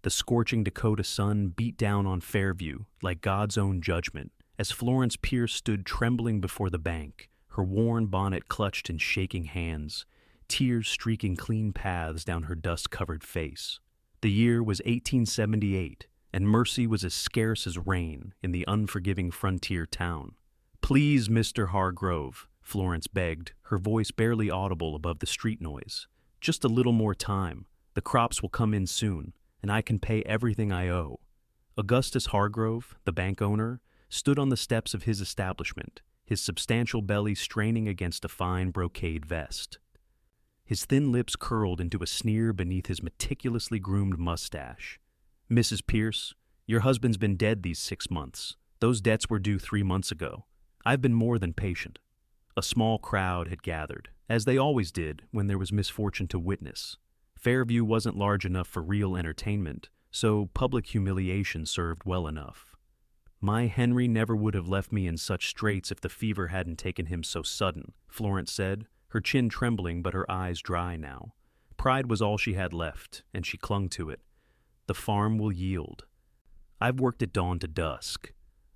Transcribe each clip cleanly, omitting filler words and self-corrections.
The scorching Dakota sun beat down on Fairview like God's own judgment as Florence Pierce stood trembling before the bank, her worn bonnet clutched in shaking hands, tears streaking clean paths down her dust-covered face. The year was 1878, and mercy was as scarce as rain in the unforgiving frontier town. "Please, Mr. Hargrove," Florence begged, her voice barely audible above the street noise. "Just a little more time. The crops will come in soon, and I can pay everything I owe." Augustus Hargrove, the bank owner, stood on the steps of his establishment, his substantial belly straining against a fine brocade vest. His thin lips curled into a sneer beneath his meticulously groomed mustache. "Mrs. Pierce, your husband's been dead these 6 months. Those debts were due 3 months ago. I've been more than patient." A small crowd had gathered, as they always did when there was misfortune to witness. Fairview wasn't large enough for real entertainment, so public humiliation served well enough. "My Henry never would have left me in such straits if the fever hadn't taken him so sudden," Florence said, her chin trembling but her eyes dry now. Pride was all she had left, and she clung to it. "The farm will yield. I've worked at dawn to dusk."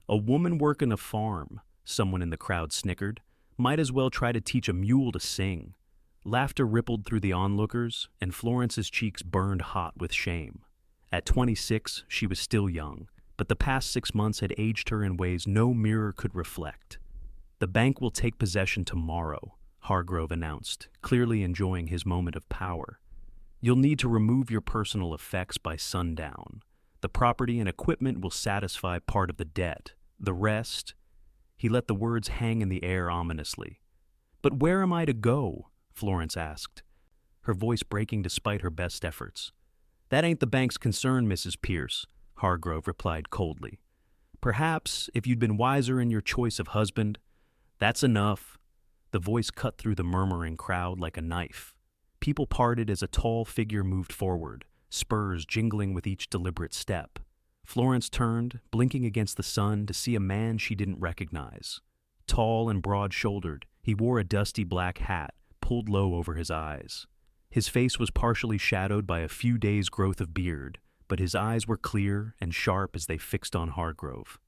"A woman working a farm," someone in the crowd snickered. "Might as well try to teach a mule to sing." Laughter rippled through the onlookers, and Florence's cheeks burned hot with shame. At 26, she was still young, but the past 6 months had aged her in ways no mirror could reflect. "The bank will take possession tomorrow," Hargrove announced, clearly enjoying his moment of power. "You'll need to remove your personal effects by sundown. The property and equipment will satisfy part of the debt. The rest—" He let the words hang in the air ominously. "But where am I to go?" Florence asked, her voice breaking despite her best efforts. "That ain't the bank's concern, Mrs. Pierce," Hargrove replied coldly. "Perhaps, if you'd been wiser in your choice of husband—" "That's enough." The voice cut through the murmuring crowd like a knife. People parted as a tall figure moved forward, spurs jingling with each deliberate step. Florence turned, blinking against the sun, to see a man she didn't recognize. Tall and broad-shouldered, he wore a dusty black hat, pulled low over his eyes. His face was partially shadowed by a few days' growth of beard, but his eyes were clear and sharp as they fixed on Hargrove.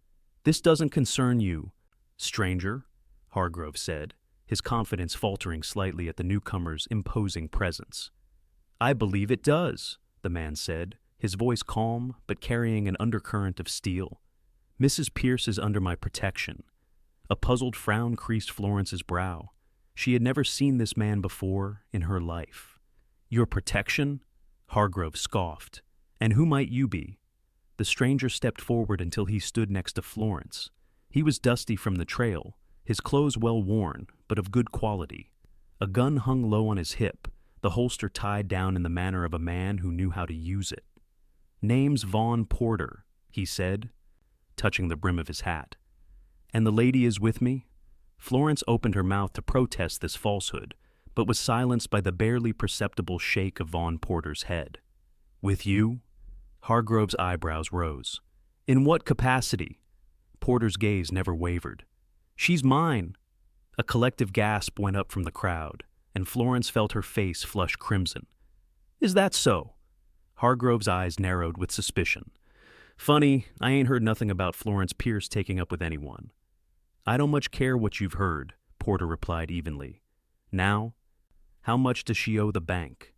"This doesn't concern you, stranger," Hargrove said, his confidence faltering slightly at the newcomer's imposing presence. "I believe it does," the man said, his voice calm but carrying an undercurrent of steel. "Mrs. Pierce is under my protection." A puzzled frown creased Florence's brow. She had never seen this man before in her life. "Your protection?" Hargrove scoffed. "And who might you be?" The stranger stepped forward until he stood next to Florence. He was dusty from the trail, his clothes well worn, but of good quality. A gun hung low on his hip, the holster tied down in the manner of a man who knew how to use it. "Name's Vaughn Porter," he said, touching the brim of his hat. "And the lady is with me?" Florence opened her mouth to protest this falsehood, but was silenced by the barely perceptible shake of Vaughn Porter's head. "With you?" Hargrove's eyebrows rose. "In what capacity?" Porter's gaze never wavered. "She's mine!" A collective gasp went up from the crowd, and Florence felt her face flush crimson. "Is that so?" Hargrove's eyes narrowed with suspicion. "Funny, I ain't heard nothing about Florence Pierce taking up with anyone." "I don't much care what you've heard," Porter replied evenly. "Now, how much does she owe the bank?"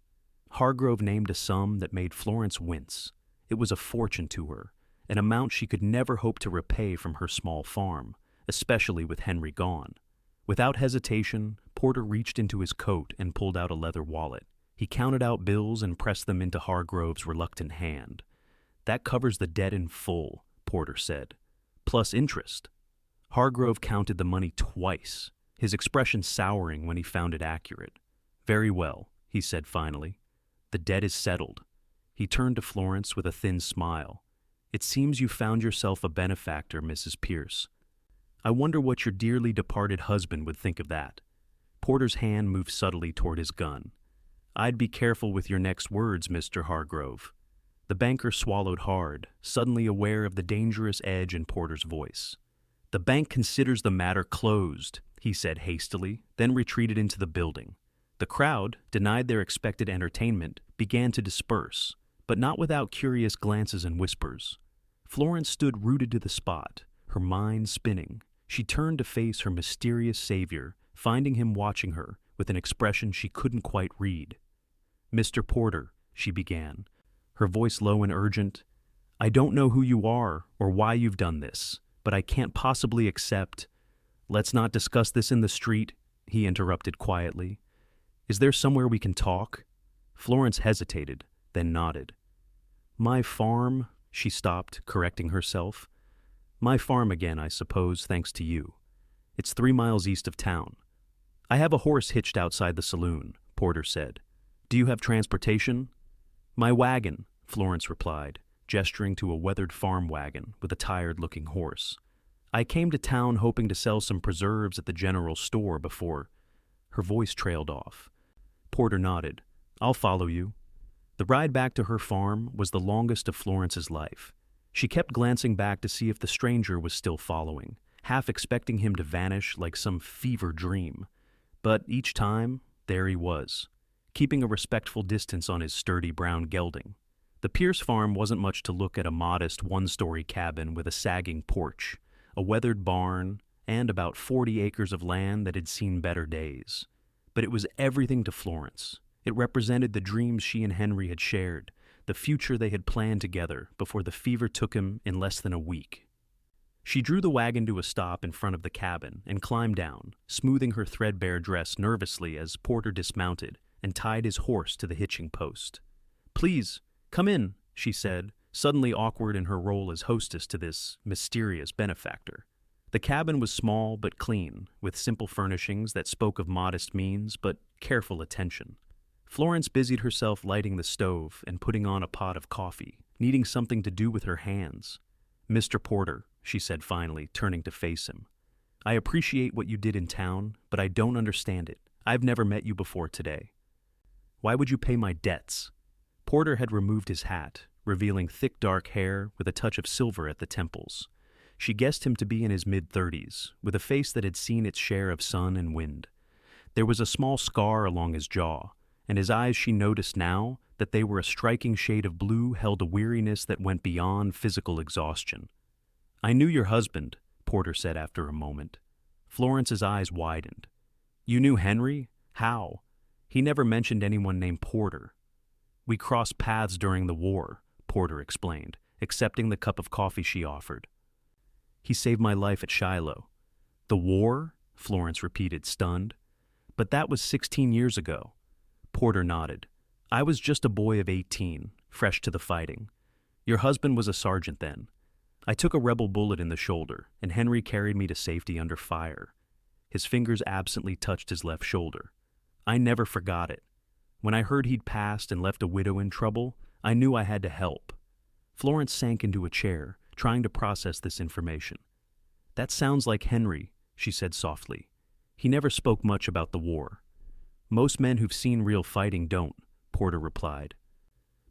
Hargrove named a sum that made Florence wince. It was a fortune to her, an amount she could never hope to repay from her small farm, especially with Henry gone. Without hesitation, Porter reached into his coat and pulled out a leather wallet. He counted out bills and pressed them into Hargrove's reluctant hand. "That covers the debt in full," Porter said, "plus interest." Hargrove counted the money twice, his expression souring when he found it accurate. "Very well," he said finally. "The debt is settled." He turned to Florence with a thin smile. "It seems you found yourself a benefactor, Mrs. Pierce. I wonder what your dearly departed husband would think of that." Porter's hand moved subtly toward his gun. "I'd be careful with your next words, Mr. Hargrove." The banker swallowed hard, suddenly aware of the dangerous edge in Porter's voice. "The bank considers the matter closed," he said hastily, then retreated into the building. The crowd, denied their expected entertainment, began to disperse, but not without curious glances and whispers. Florence stood rooted to the spot, her mind spinning. She turned to face her mysterious savior, finding him watching her with an expression she couldn't quite read. "Mr. Porter," she began, her voice low and urgent, "I don't know who you are or why you've done this, but I can't possibly accept—" "Let's not discuss this in the street," he interrupted quietly. "Is there somewhere we can talk?" Florence hesitated, then nodded. "My farm," she stopped, correcting herself. "My farm again, I suppose, thanks to you. It's 3 miles east of town. I have a horse hitched outside the saloon," Porter said. "Do you have transportation?" "My wagon," Florence replied, gesturing to a weathered farm wagon with a tired-looking horse. "I came to town hoping to sell some preserves at the general store before—" Her voice trailed off. Porter nodded. "I'll follow you." The ride back to her farm was the longest of Florence's life. She kept glancing back to see if the stranger was still following, half expecting him to vanish like some fever dream. But each time, there he was, keeping a respectful distance on his sturdy brown gelding. The Pierce farm wasn't much to look at: a modest one-story cabin with a sagging porch, a weathered barn, and about 40 acres of land that had seen better days. But it was everything to Florence. It represented the dreams she and Henry had shared, the future they had planned together before the fever took him in less than a week. She drew the wagon to a stop in front of the cabin and climbed down, smoothing her threadbare dress nervously as Porter dismounted and tied his horse to the hitching post. "Please, come in," she said, suddenly awkward in her role as hostess to this mysterious benefactor. The cabin was small but clean, with simple furnishings that spoke of modest means but careful attention. Florence busied herself lighting the stove and putting on a pot of coffee, needing something to do with her hands. "Mr. Porter," she said finally, turning to face him, "I appreciate what you did in town, but I don't understand it. I've never met you before today. Why would you pay my debts?" Porter had removed his hat, revealing thick dark hair with a touch of silver at the temples. She guessed him to be in his mid-30s, with a face that had seen its share of sun and wind. There was a small scar along his jaw, and his eyes, she noticed now, that they were a striking shade of blue, held a weariness that went beyond physical exhaustion. "I knew your husband," Porter said after a moment. Florence's eyes widened. "You knew Henry? How? He never mentioned anyone named Porter." "We crossed paths during the war," Porter explained, accepting the cup of coffee she offered. "He saved my life at Shiloh." "The war?" Florence repeated, stunned. "But that was 16 years ago." Porter nodded. "I was just a boy of 18, fresh to the fighting. Your husband was a sergeant then. I took a rebel bullet in the shoulder, and Henry carried me to safety under fire." His fingers absently touched his left shoulder. "I never forgot it. When I heard he'd passed and left a widow in trouble, I knew I had to help." Florence sank into a chair, trying to process this information. "That sounds like Henry," she said softly. "He never spoke much about the war." "Most men who've seen real fighting don't," Porter replied.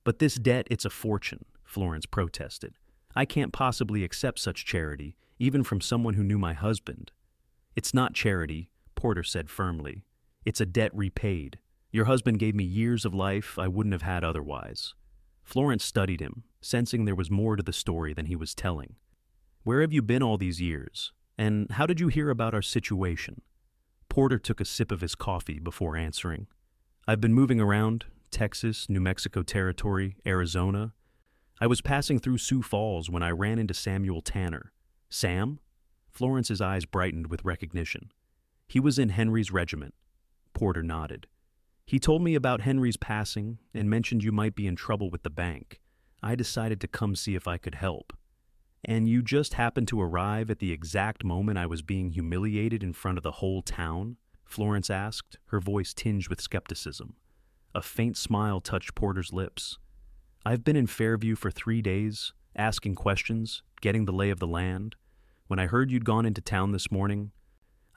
"But this debt, it's a fortune," Florence protested. "I can't possibly accept such charity, even from someone who knew my husband." "It's not charity," Porter said firmly. "It's a debt repaid. Your husband gave me years of life I wouldn't have had otherwise." Florence studied him, sensing there was more to the story than he was telling. "Where have you been all these years? And how did you hear about our situation?" Porter took a sip of his coffee before answering. "I've been moving around: Texas, New Mexico Territory, Arizona. I was passing through Sioux Falls when I ran into Samuel Tanner." "Sam?" Florence's eyes brightened with recognition. "He was in Henry's regiment." Porter nodded. "He told me about Henry's passing and mentioned you might be in trouble with the bank. I decided to come see if I could help." "And you just happened to arrive at the exact moment I was being humiliated in front of the whole town?" Florence asked, her voice tinged with skepticism. A faint smile touched Porter's lips. "I've been in Fairview for 3 days, asking questions, getting the lay of the land. When I heard you'd gone into town this morning,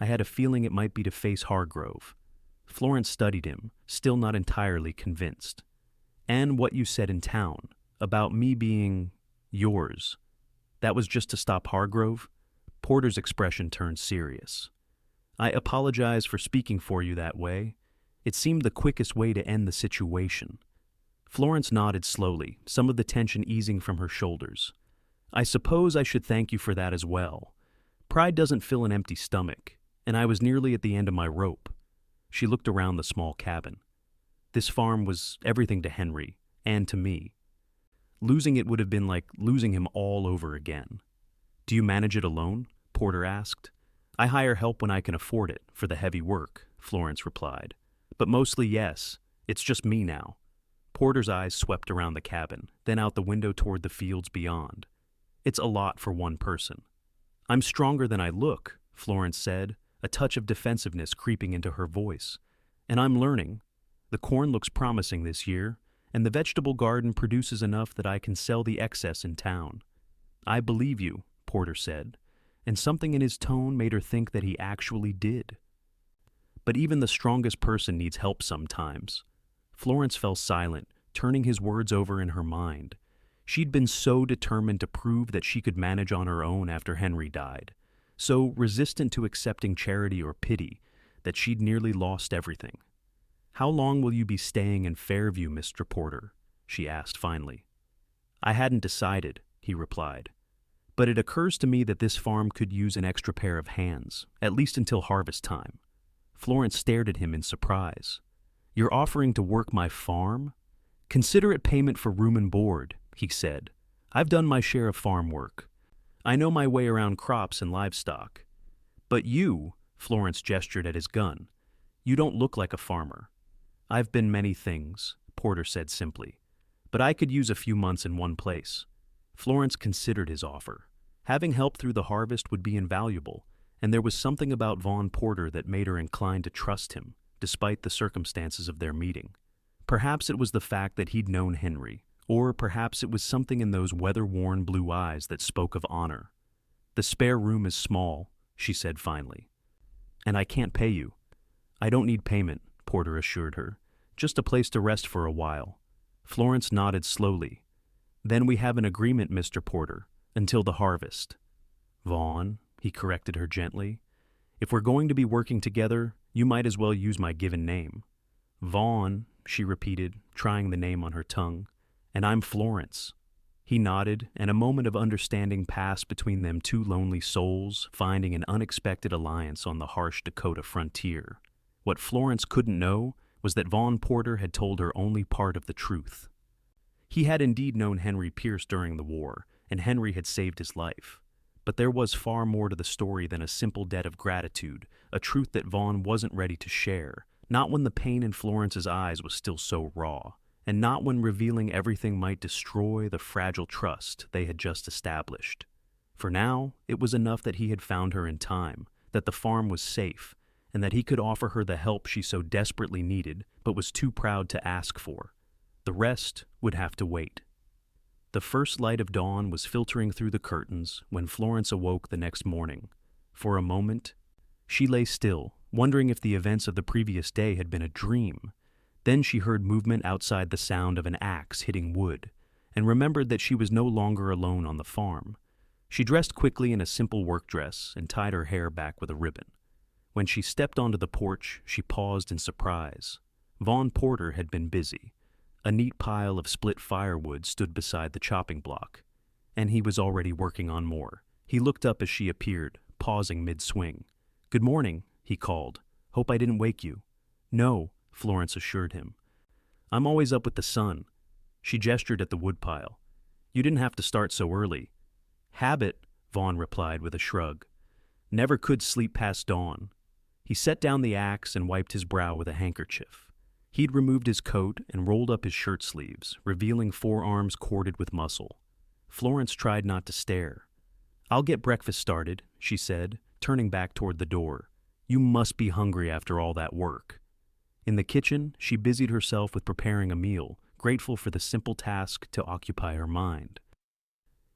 I had a feeling it might be to face Hargrove." Florence studied him, still not entirely convinced. "And what you said in town, about me being yours. That was just to stop Hargrove?" Porter's expression turned serious. "I apologize for speaking for you that way. It seemed the quickest way to end the situation." Florence nodded slowly, some of the tension easing from her shoulders. I suppose I should thank you for that as well. Pride doesn't fill an empty stomach, and I was nearly at the end of my rope. She looked around the small cabin. This farm was everything to Henry, and to me. Losing it would have been like losing him all over again. Do you manage it alone? Porter asked. I hire help when I can afford it, for the heavy work, Florence replied. But mostly yes, it's just me now. Porter's eyes swept around the cabin, then out the window toward the fields beyond. It's a lot for one person. I'm stronger than I look, Florence said, a touch of defensiveness creeping into her voice. And I'm learning. The corn looks promising this year, and the vegetable garden produces enough that I can sell the excess in town. I believe you, Porter said, and something in his tone made her think that he actually did. But even the strongest person needs help sometimes. Florence fell silent, turning his words over in her mind. She'd been so determined to prove that she could manage on her own after Henry died, so resistant to accepting charity or pity, that she'd nearly lost everything. How long will you be staying in Fairview, Mr. Porter? She asked finally. I hadn't decided, he replied. But it occurs to me that this farm could use an extra pair of hands, at least until harvest time. Florence stared at him in surprise. You're offering to work my farm? Consider it payment for room and board, he said. I've done my share of farm work. I know my way around crops and livestock. But you, Florence gestured at his gun, you don't look like a farmer. I've been many things, Porter said simply, but I could use a few months in one place. Florence considered his offer. Having help through the harvest would be invaluable, and there was something about Vaughn Porter that made her inclined to trust him, despite the circumstances of their meeting. Perhaps it was the fact that he'd known Henry, or perhaps it was something in those weather-worn blue eyes that spoke of honor. The spare room is small, she said finally. And I can't pay you. I don't need payment, Porter assured her. Just a place to rest for a while. Florence nodded slowly. Then we have an agreement, Mr. Porter, until the harvest. Vaughn, he corrected her gently. If we're going to be working together, you might as well use my given name. Vaughn, she repeated, trying the name on her tongue. And I'm Florence. He nodded, and a moment of understanding passed between them two lonely souls, finding an unexpected alliance on the harsh Dakota frontier. What Florence couldn't know was that Vaughn Porter had told her only part of the truth. He had indeed known Henry Pierce during the war, and Henry had saved his life. But there was far more to the story than a simple debt of gratitude, a truth that Vaughn wasn't ready to share, not when the pain in Florence's eyes was still so raw, and not when revealing everything might destroy the fragile trust they had just established. For now, it was enough that he had found her in time, that the farm was safe, and that he could offer her the help she so desperately needed but was too proud to ask for. The rest would have to wait. The first light of dawn was filtering through the curtains when Florence awoke the next morning. For a moment, she lay still, wondering if the events of the previous day had been a dream. Then she heard movement outside the sound of an axe hitting wood, and remembered that she was no longer alone on the farm. She dressed quickly in a simple work dress and tied her hair back with a ribbon. When she stepped onto the porch, she paused in surprise. Vaughn Porter had been busy. A neat pile of split firewood stood beside the chopping block, and he was already working on more. He looked up as she appeared, pausing mid-swing. "Good morning," he called. "Hope I didn't wake you." "No," Florence assured him. "I'm always up with the sun." She gestured at the woodpile. "You didn't have to start so early." "Habit," Vaughn replied with a shrug. "Never could sleep past dawn." He set down the axe and wiped his brow with a handkerchief. He'd removed his coat and rolled up his shirt sleeves, revealing forearms corded with muscle. Florence tried not to stare. "I'll get breakfast started," she said, turning back toward the door. "You must be hungry after all that work." In the kitchen, she busied herself with preparing a meal, grateful for the simple task to occupy her mind.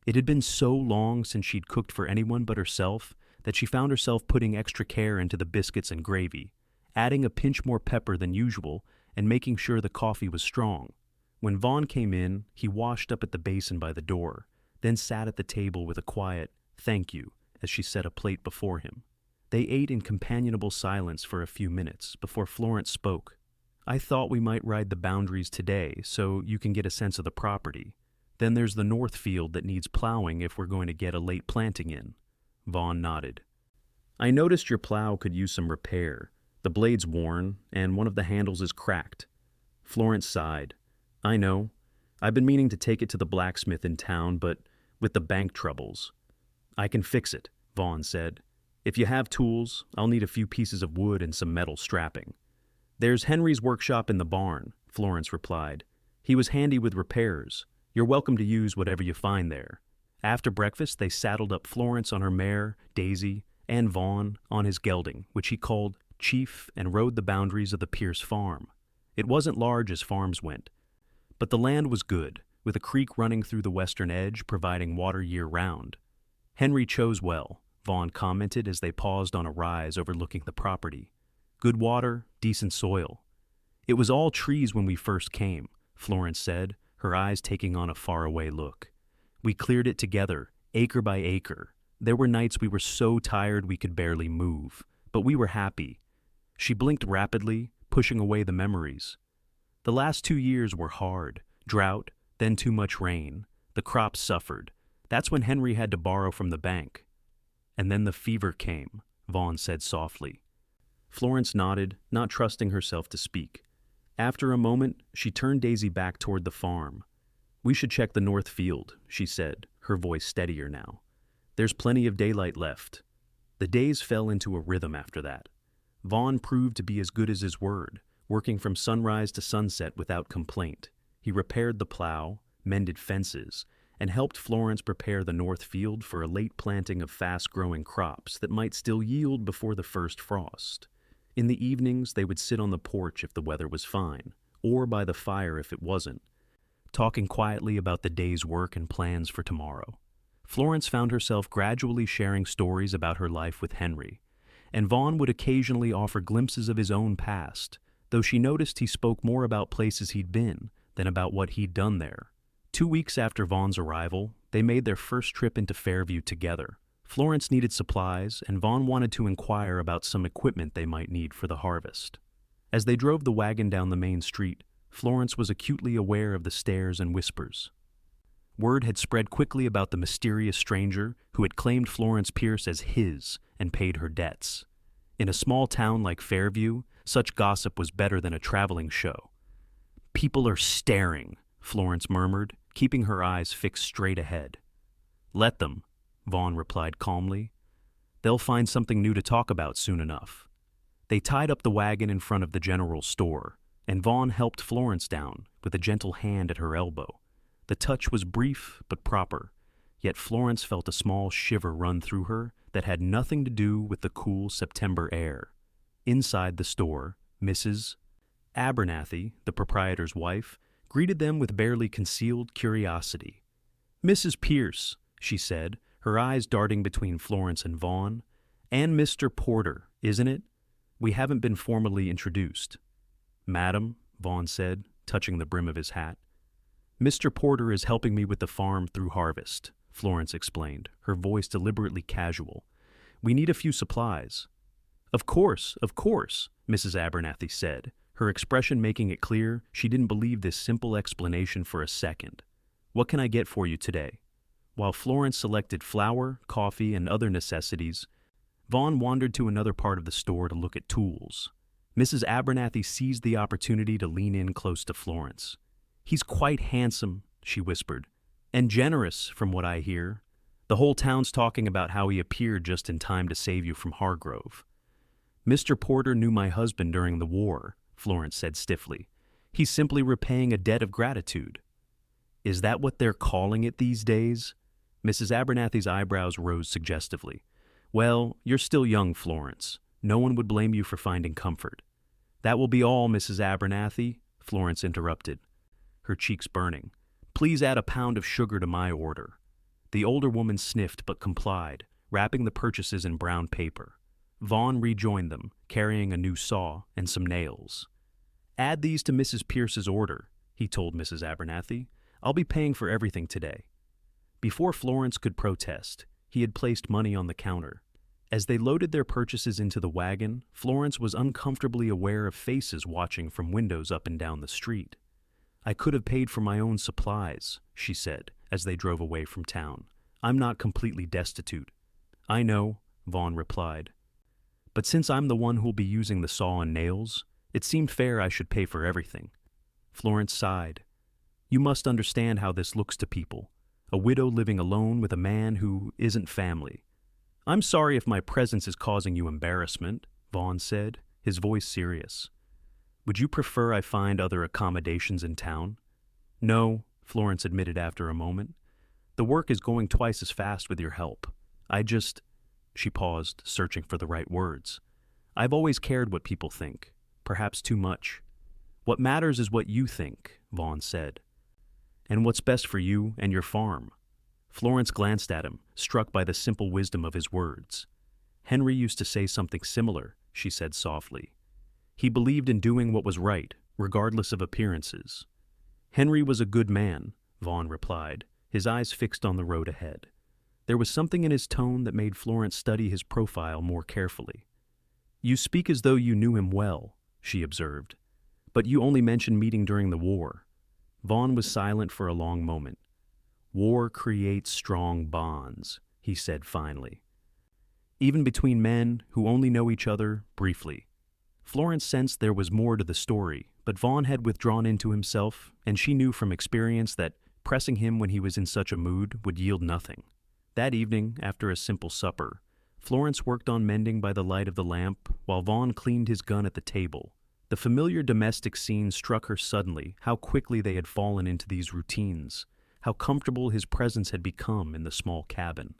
It had been so long since she'd cooked for anyone but herself that she found herself putting extra care into the biscuits and gravy, adding a pinch more pepper than usual, and making sure the coffee was strong. When Vaughn came in, he washed up at the basin by the door, then sat at the table with a quiet "thank you" as she set a plate before him. They ate in companionable silence for a few minutes before Florence spoke. I thought we might ride the boundaries today so you can get a sense of the property. Then there's the north field that needs plowing if we're going to get a late planting in." Vaughn nodded. "I noticed your plow could use some repair. The blade's worn, and one of the handles is cracked." Florence sighed. "I know. I've been meaning to take it to the blacksmith in town, but with the bank troubles." "I can fix it," Vaughn said. "If you have tools, I'll need a few pieces of wood and some metal strapping." "There's Henry's workshop in the barn," Florence replied. "He was handy with repairs. You're welcome to use whatever you find there." After breakfast, they saddled up Florence on her mare, Daisy, and Vaughn on his gelding, which he called Chief, and rode the boundaries of the Pierce farm. It wasn't large as farms went, but the land was good, with a creek running through the western edge providing water year-round. "Henry chose well," Vaughn commented as they paused on a rise overlooking the property. "Good water, decent soil." "It was all trees when we first came," Florence said, her eyes taking on a faraway look. "We cleared it together, acre by acre. There were nights we were so tired we could barely move, but we were happy." She blinked rapidly, pushing away the memories. "The last 2 years were hard. Drought, then too much rain. The crops suffered. That's when Henry had to borrow from the bank." "And then the fever came," Vaughn said softly. Florence nodded, not trusting herself to speak. After a moment, she turned Daisy back toward the farm. "We should check the north field," she said, her voice steadier now. "There's plenty of daylight left." The days fell into a rhythm after that. Vaughn proved to be as good as his word, working from sunrise to sunset without complaint. He repaired the plow, mended fences, and helped Florence prepare the north field for a late planting of fast-growing crops that might still yield before the first frost. In the evenings, they would sit on the porch if the weather was fine, or by the fire if it wasn't, talking quietly about the day's work and plans for tomorrow. Florence found herself gradually sharing stories about her life with Henry, and Vaughn would occasionally offer glimpses of his own past, though she noticed he spoke more about places he'd been than about what he'd done there. 2 weeks after Vaughn's arrival, they made their first trip into Fairview together. Florence needed supplies, and Vaughn wanted to inquire about some equipment they might need for the harvest. As they drove the wagon down the main street, Florence was acutely aware of the stares and whispers. Word had spread quickly about the mysterious stranger who had claimed Florence Pierce as his and paid her debts. In a small town like Fairview, such gossip was better than a traveling show. "People are staring," Florence murmured, keeping her eyes fixed straight ahead. "Let them," Vaughn replied calmly. "They'll find something new to talk about soon enough." They tied up the wagon in front of the general store, and Vaughn helped Florence down with a gentle hand at her elbow. The touch was brief but proper, yet Florence felt a small shiver run through her that had nothing to do with the cool September air. Inside the store, Mrs. Abernathy, the proprietor's wife, greeted them with barely concealed curiosity. "Mrs. Pierce," she said, her eyes darting between Florence and Vaughn. "And Mr. Porter, isn't it? We haven't been formally introduced." "Madam," Vaughn said, touching the brim of his hat. "Mr. Porter is helping me with the farm through harvest," Florence explained, her voice deliberately casual. "We need a few supplies." Of course," Mrs. Abernathy said, her expression making it clear she didn't believe this simple explanation for a second. "What can I get for you today?" While Florence selected flour, coffee, and other necessities, Vaughn wandered to another part of the store to look at tools. Mrs. Abernathy seized the opportunity to lean in close to Florence. "He's quite handsome," she whispered, "and generous, from what I hear. The whole town's talking about how he appeared just in time to save you from Hargrove." "Mr. Porter knew my husband during the war," Florence said stiffly. "He's simply repaying a debt of gratitude." "Is that what they're calling it these days?" Mrs. Abernathy's eyebrows rose suggestively. "Well, you're still young, Florence. No one would blame you for finding comfort." "That will be all, Mrs. Abernathy," Florence interrupted, her cheeks burning. "Please add a pound of sugar to my order." The older woman sniffed but complied, wrapping the purchases in brown paper. Vaughn rejoined them, carrying a new saw and some nails. "Add these to Mrs. Pierce's order," he told Mrs. Abernathy. "I'll be paying for everything today." Before Florence could protest, he had placed money on the counter. As they loaded their purchases into the wagon, Florence was uncomfortably aware of faces watching from windows up and down the street. "I could have paid for my own supplies," she said, as they drove away from town. "I'm not completely destitute." "I know," Vaughn replied. "But since I'm the one who'll be using the saw and nails, it seemed fair I should pay for everything." Florence sighed. "You must understand how this looks to people. A widow living alone with a man who isn't family." "I'm sorry if my presence is causing you embarrassment," Vaughn said, his voice serious. "Would you prefer I find other accommodations in town?" "No," Florence admitted after a moment. "The work is going twice as fast with your help. She paused, searching for the right words. "I've always cared what people think, perhaps too much." "What matters is what you think," Vaughn said. "And what's best for you and your farm." Florence glanced at him, struck by the simple wisdom of his words. "Henry used to say something similar," she said softly. "He believed in doing what was right, regardless of appearances." "Henry was a good man," Vaughn replied, his eyes fixed on the road ahead. There was something in his tone that made Florence study his profile more carefully. "You speak as though you knew him well," she observed. "But you only mentioned meeting during the war." Vaughn was silent for a long moment. "War creates strong bonds," he said finally. "Even between men who only know each other briefly." Florence sensed there was more to the story, but Vaughn had withdrawn into himself, and she knew from experience that pressing him when he was in such a mood would yield nothing. That evening, after a simple supper, Florence worked on mending by the light of the lamp while Vaughn cleaned his gun at the table. The familiar domestic scene struck her suddenly, how quickly they had fallen into these routines, how comfortable his presence had become in the small cabin.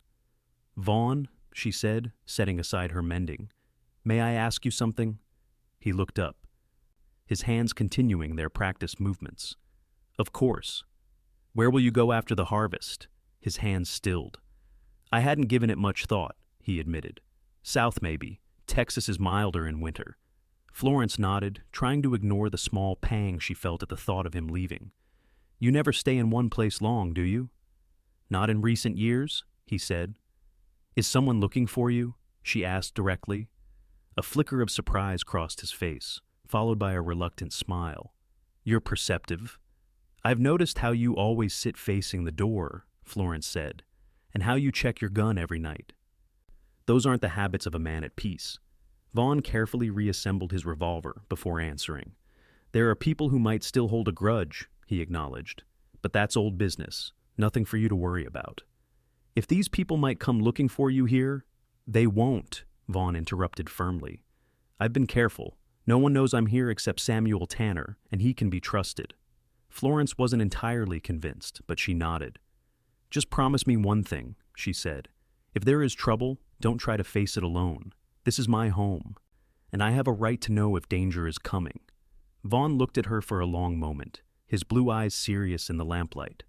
"Vaughn," she said, setting aside her mending, "may I ask you something?" He looked up, his hands continuing their practiced movements. "Of course." "Where will you go after the harvest?" His hands stilled. "I hadn't given it much thought," he admitted. "South, maybe. Texas is milder in winter." Florence nodded, trying to ignore the small pang she felt at the thought of him leaving. "You never stay in one place long, do you?" "Not in recent years," he said. "Is someone looking for you?" she asked directly. A flicker of surprise crossed his face, followed by a reluctant smile. "You're perceptive." "I've noticed how you always sit facing the door," Florence said, "and how you check your gun every night." "Those aren't the habits of a man at peace." Vaughn carefully reassembled his revolver before answering. "There are people who might still hold a grudge," he acknowledged, "but that's old business, nothing for you to worry about." "If these people might come looking for you here—" "They won't," Vaughn interrupted firmly. "I've been careful. No one knows I'm here except Samuel Tanner, and he can be trusted." Florence wasn't entirely convinced, but she nodded. "Just promise me one thing," she said. "If there is trouble, don't try to face it alone. This is my home, and I have a right to know if danger is coming." Vaughn looked at her for a long moment, his blue eyes serious in the lamplight.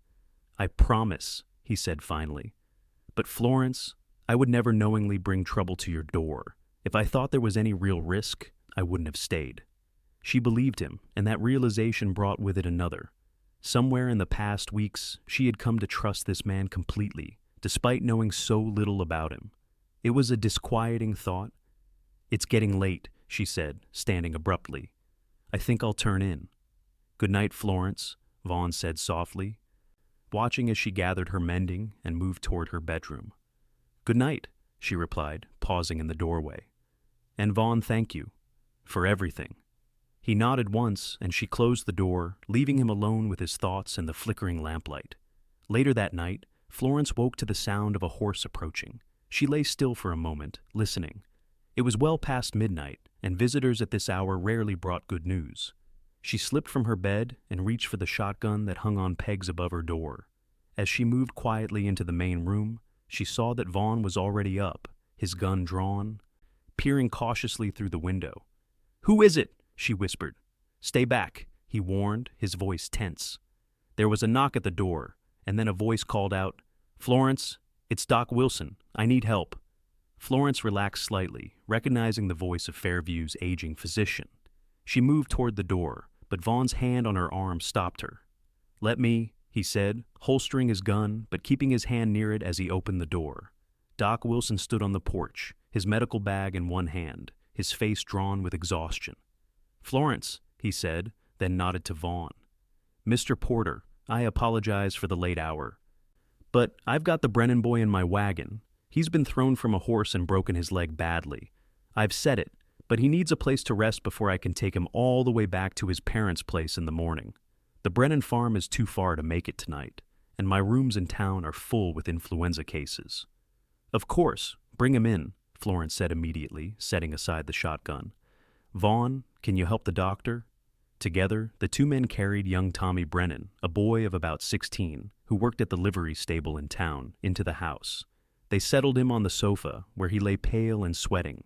"I promise," he said finally. "But Florence, I would never knowingly bring trouble to your door. If I thought there was any real risk, I wouldn't have stayed." She believed him, and that realization brought with it another. Somewhere in the past weeks, she had come to trust this man completely, despite knowing so little about him. It was a disquieting thought. "It's getting late," she said, standing abruptly. "I think I'll turn in." "Good night, Florence," Vaughn said softly, watching as she gathered her mending and moved toward her bedroom. "Good night," she replied, pausing in the doorway. "And Vaughn, thank you. For everything." He nodded once, and she closed the door, leaving him alone with his thoughts and the flickering lamplight. Later that night, Florence woke to the sound of a horse approaching. She lay still for a moment, listening. It was well past midnight, and visitors at this hour rarely brought good news. She slipped from her bed and reached for the shotgun that hung on pegs above her door. As she moved quietly into the main room, she saw that Vaughn was already up, his gun drawn, peering cautiously through the window. "Who is it?" she whispered. "Stay back," he warned, his voice tense. There was a knock at the door, and then a voice called out, "Florence, it's Doc Wilson. I need help." Florence relaxed slightly, recognizing the voice of Fairview's aging physician. She moved toward the door, but Vaughn's hand on her arm stopped her. "Let me," he said, holstering his gun, but keeping his hand near it as he opened the door. Doc Wilson stood on the porch, his medical bag in one hand, his face drawn with exhaustion. "Florence," he said, then nodded to Vaughn. "Mr. Porter, I apologize for the late hour. But I've got the Brennan boy in my wagon. He's been thrown from a horse and broken his leg badly. I've said it, but he needs a place to rest before I can take him all the way back to his parents' place in the morning. The Brennan farm is too far to make it tonight, and my rooms in town are full with influenza cases." "Of course, bring him in," Florence said immediately, setting aside the shotgun. "Vaughn, can you help the doctor?" Together, the two men carried young Tommy Brennan, a boy of about 16, who worked at the livery stable in town, into the house. They settled him on the sofa, where he lay pale and sweating,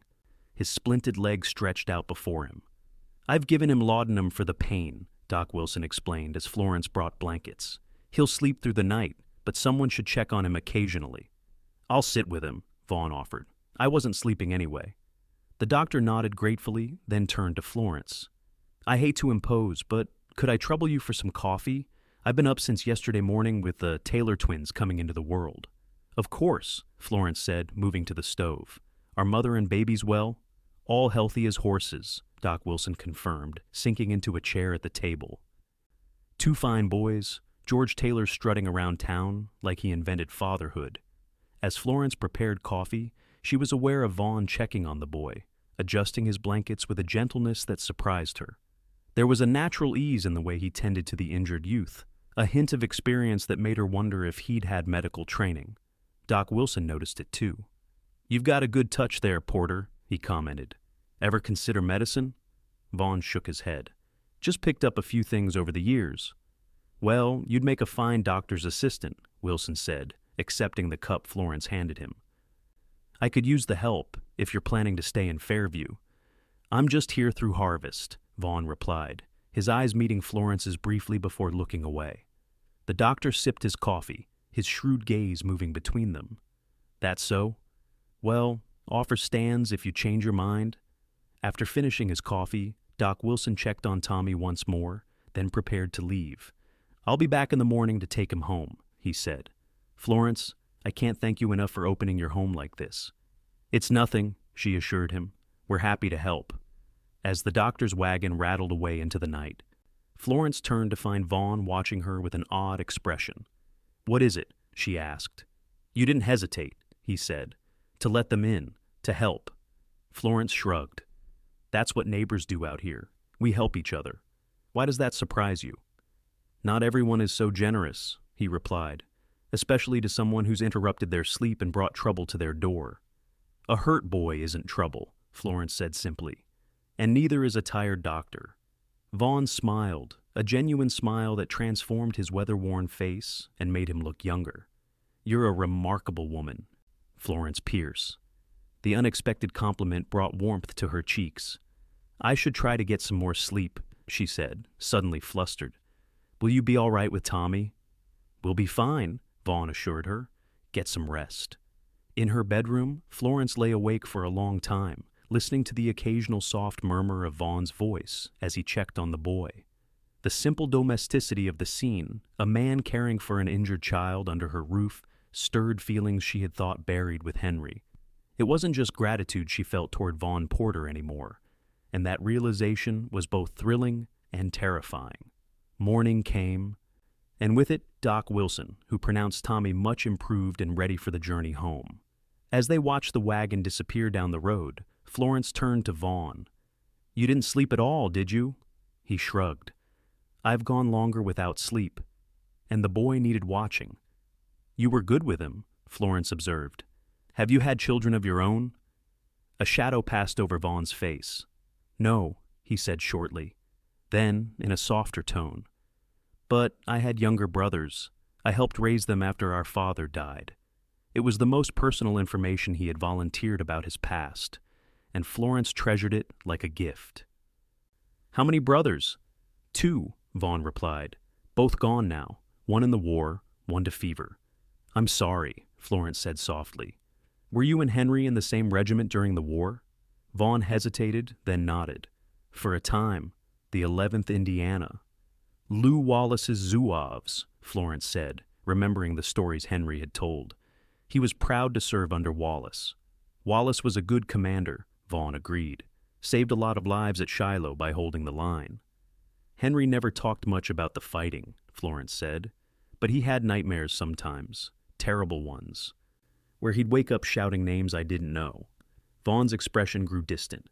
his splinted leg stretched out before him. "I've given him laudanum for the pain," Doc Wilson explained as Florence brought blankets. "He'll sleep through the night, but someone should check on him occasionally." "I'll sit with him," Vaughn offered. "I wasn't sleeping anyway." The doctor nodded gratefully, then turned to Florence. "I hate to impose, but could I trouble you for some coffee? I've been up since yesterday morning with the Taylor twins coming into the world." "Of course," Florence said, moving to the stove. "Are mother and babies well?" "All healthy as horses," Doc Wilson confirmed, sinking into a chair at the table. Two fine boys, George Taylor strutting around town like he invented fatherhood. As Florence prepared coffee, she was aware of Vaughn checking on the boy, adjusting his blankets with a gentleness that surprised her. There was a natural ease in the way he tended to the injured youth, a hint of experience that made her wonder if he'd had medical training. Doc Wilson noticed it too. "You've got a good touch there, Porter," he commented. "Ever consider medicine?" Vaughn shook his head. "Just picked up a few things over the years." "Well, you'd make a fine doctor's assistant," Wilson said, accepting the cup Florence handed him. "I could use the help, if you're planning to stay in Fairview." "I'm just here through harvest," Vaughn replied, his eyes meeting Florence's briefly before looking away. The doctor sipped his coffee, his shrewd gaze moving between them. "That's so? Well, offer stands if you change your mind." After finishing his coffee, Doc Wilson checked on Tommy once more, then prepared to leave. "I'll be back in the morning to take him home," he said. "Florence, I can't thank you enough for opening your home like this." "It's nothing," she assured him. "We're happy to help." As the doctor's wagon rattled away into the night, Florence turned to find Vaughn watching her with an odd expression. "What is it?" she asked. "You didn't hesitate," he said. "To let them in, to help." Florence shrugged. "That's what neighbors do out here. We help each other. Why does that surprise you?" "Not everyone is so generous," he replied, "especially to someone who's interrupted their sleep and brought trouble to their door." "A hurt boy isn't trouble," Florence said simply. "And neither is a tired doctor." Vaughn smiled, a genuine smile that transformed his weather-worn face and made him look younger. "You're a remarkable woman, Florence Pierce." The unexpected compliment brought warmth to her cheeks. "I should try to get some more sleep," she said, suddenly flustered. "Will you be all right with Tommy?" "We'll be fine," Vaughn assured her. "Get some rest." In her bedroom, Florence lay awake for a long time, listening to the occasional soft murmur of Vaughn's voice as he checked on the boy. The simple domesticity of the scene, a man caring for an injured child under her roof, stirred feelings she had thought buried with Henry. It wasn't just gratitude she felt toward Vaughn Porter anymore, and that realization was both thrilling and terrifying. Morning came, and with it Doc Wilson, who pronounced Tommy much improved and ready for the journey home. As they watched the wagon disappear down the road, Florence turned to Vaughn. "You didn't sleep at all, did you?" He shrugged. "I've gone longer without sleep." And the boy needed watching. "You were good with him," Florence observed. "Have you had children of your own?" A shadow passed over Vaughn's face. "No," he said shortly. Then, in a softer tone, "But I had younger brothers. I helped raise them after our father died." It was the most personal information he had volunteered about his past, and Florence treasured it like a gift. "How many brothers?" "Two," Vaughn replied. "Both gone now, one in the war, one to fever." "I'm sorry," Florence said softly. "Were you and Henry in the same regiment during the war?" Vaughn hesitated, then nodded. "For a time, the 11th Indiana." "Lew Wallace's Zouaves," Florence said, remembering the stories Henry had told. "He was proud to serve under Wallace." Wallace was a good commander, Vaughn agreed. Saved a lot of lives at Shiloh by holding the line. Henry never talked much about the fighting, Florence said, but he had nightmares sometimes, terrible ones, where he'd wake up shouting names I didn't know. Vaughn's expression grew distant.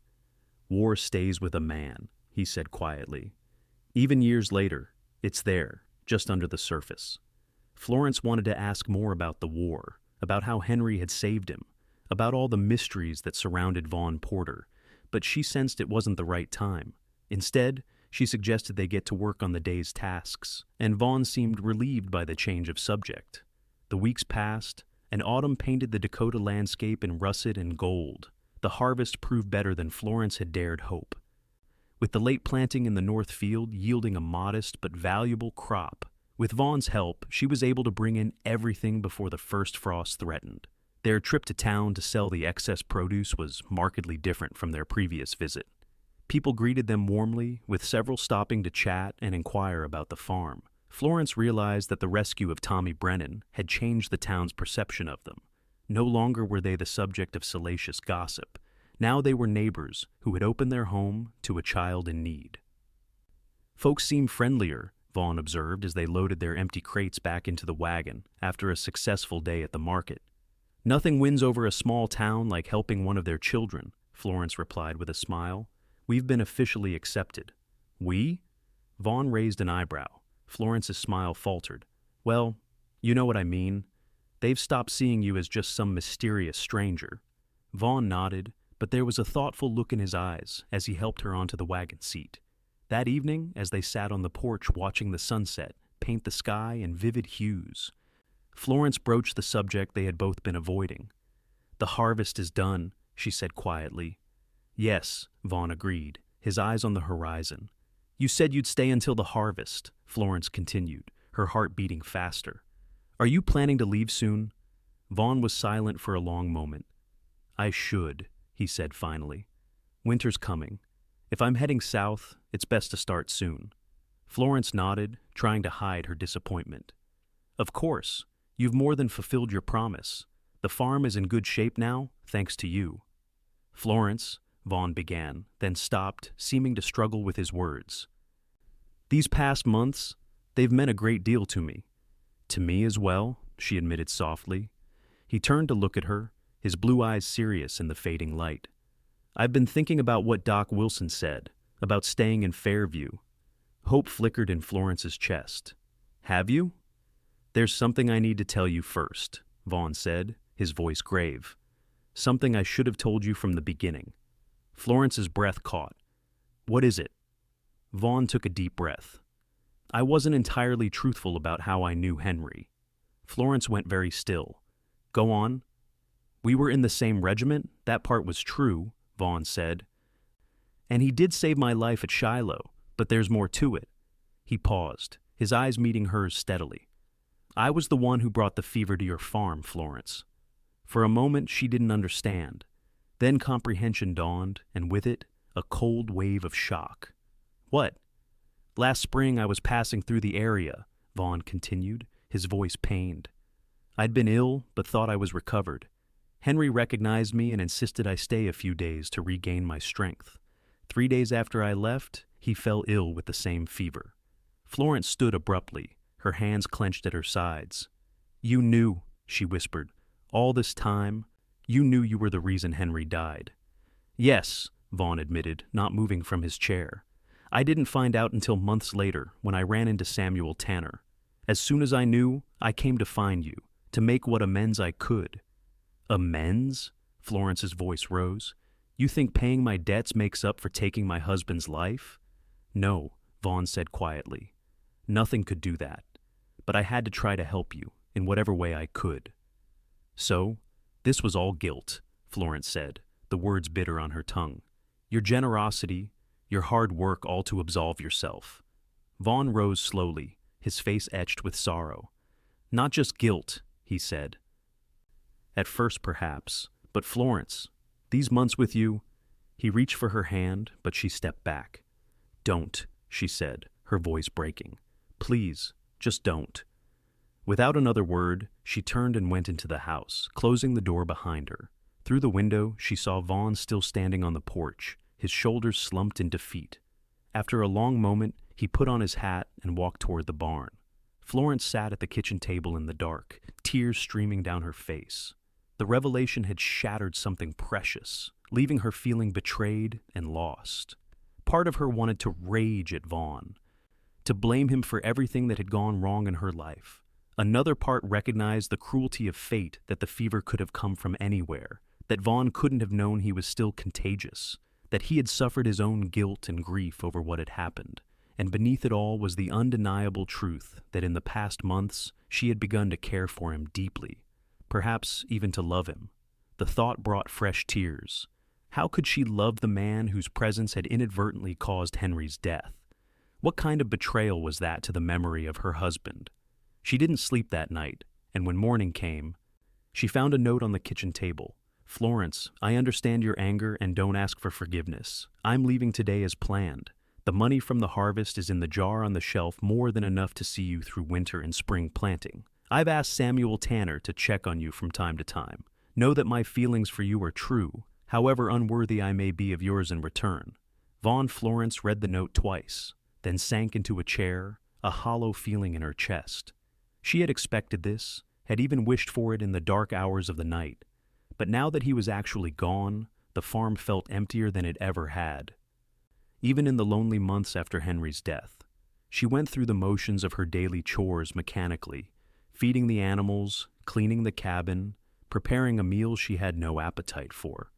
War stays with a man, he said quietly. Even years later, it's there, just under the surface. Florence wanted to ask more about the war, about how Henry had saved him, about all the mysteries that surrounded Vaughn Porter, but she sensed it wasn't the right time. Instead, she suggested they get to work on the day's tasks, and Vaughn seemed relieved by the change of subject. The weeks passed, and autumn painted the Dakota landscape in russet and gold. The harvest proved better than Florence had dared hope, with the late planting in the north field yielding a modest but valuable crop. With Vaughn's help, she was able to bring in everything before the first frost threatened. Their trip to town to sell the excess produce was markedly different from their previous visit. People greeted them warmly, with several stopping to chat and inquire about the farm. Florence realized that the rescue of Tommy Brennan had changed the town's perception of them. No longer were they the subject of salacious gossip. Now they were neighbors who had opened their home to a child in need. Folks seemed friendlier, Vaughn observed as they loaded their empty crates back into the wagon after a successful day at the market. Nothing wins over a small town like helping one of their children, Florence replied with a smile. We've been officially accepted. We? Vaughn raised an eyebrow. Florence's smile faltered. Well, you know what I mean. They've stopped seeing you as just some mysterious stranger. Vaughn nodded, but there was a thoughtful look in his eyes as he helped her onto the wagon seat. That evening, as they sat on the porch watching the sunset paint the sky in vivid hues, Florence broached the subject they had both been avoiding. The harvest is done, she said quietly. Yes, Vaughn agreed, his eyes on the horizon. You said you'd stay until the harvest, Florence continued, her heart beating faster. Are you planning to leave soon? Vaughn was silent for a long moment. I should, he said finally. Winter's coming. If I'm heading south, it's best to start soon. Florence nodded, trying to hide her disappointment. Of course, you've more than fulfilled your promise. The farm is in good shape now, thanks to you. Florence, Vaughn began, then stopped, seeming to struggle with his words. These past months, they've meant a great deal to me. To me as well, she admitted softly. He turned to look at her, his blue eyes serious in the fading light. I've been thinking about what Doc Wilson said, about staying in Fairview. Hope flickered in Florence's chest. Have you? There's something I need to tell you first, Vaughn said, his voice grave. Something I should have told you from the beginning. Florence's breath caught. What is it? Vaughn took a deep breath. I wasn't entirely truthful about how I knew Henry. Florence went very still. Go on. We were in the same regiment, that part was true, Vaughn said. And he did save my life at Shiloh, but there's more to it. He paused, his eyes meeting hers steadily. I was the one who brought the fever to your farm, Florence. For a moment she didn't understand. Then comprehension dawned, and with it, a cold wave of shock. What? Last spring I was passing through the area, Vaughn continued, his voice pained. I'd been ill, but thought I was recovered. Henry recognized me and insisted I stay a few days to regain my strength. 3 days after I left, he fell ill with the same fever. Florence stood abruptly, her hands clenched at her sides. You knew, she whispered. All this time, you knew you were the reason Henry died. Yes, Vaughn admitted, not moving from his chair. I didn't find out until months later when I ran into Samuel Tanner. As soon as I knew, I came to find you, to make what amends I could. Amends? Florence's voice rose. You think paying my debts makes up for taking my husband's life? No, Vaughn said quietly. Nothing could do that. But I had to try to help you, in whatever way I could. So, this was all guilt, Florence said, the words bitter on her tongue. Your generosity, your hard work all to absolve yourself. Vaughn rose slowly, his face etched with sorrow. Not just guilt, he said. At first, perhaps, but Florence, these months with you... He reached for her hand, but she stepped back. Don't, she said, her voice breaking. Please, just don't. Without another word, she turned and went into the house, closing the door behind her. Through the window, she saw Vaughn still standing on the porch, his shoulders slumped in defeat. After a long moment, he put on his hat and walked toward the barn. Florence sat at the kitchen table in the dark, tears streaming down her face. The revelation had shattered something precious, leaving her feeling betrayed and lost. Part of her wanted to rage at Vaughn, to blame him for everything that had gone wrong in her life. Another part recognized the cruelty of fate, that the fever could have come from anywhere, that Vaughn couldn't have known he was still contagious, that he had suffered his own guilt and grief over what had happened. And beneath it all was the undeniable truth that in the past months she had begun to care for him deeply, perhaps even to love him. The thought brought fresh tears. How could she love the man whose presence had inadvertently caused Henry's death? What kind of betrayal was that to the memory of her husband? She didn't sleep that night, and when morning came, she found a note on the kitchen table. "Florence, I understand your anger and don't ask for forgiveness. I'm leaving today as planned. The money from the harvest is in the jar on the shelf, more than enough to see you through winter and spring planting. I've asked Samuel Tanner to check on you from time to time. Know that my feelings for you are true, however unworthy I may be of yours in return." Vaughn Florence read the note twice, then sank into a chair, a hollow feeling in her chest. She had expected this, had even wished for it in the dark hours of the night. But now that he was actually gone, the farm felt emptier than it ever had. Even in the lonely months after Henry's death, she went through the motions of her daily chores mechanically, feeding the animals, cleaning the cabin, preparing a meal she had no appetite for.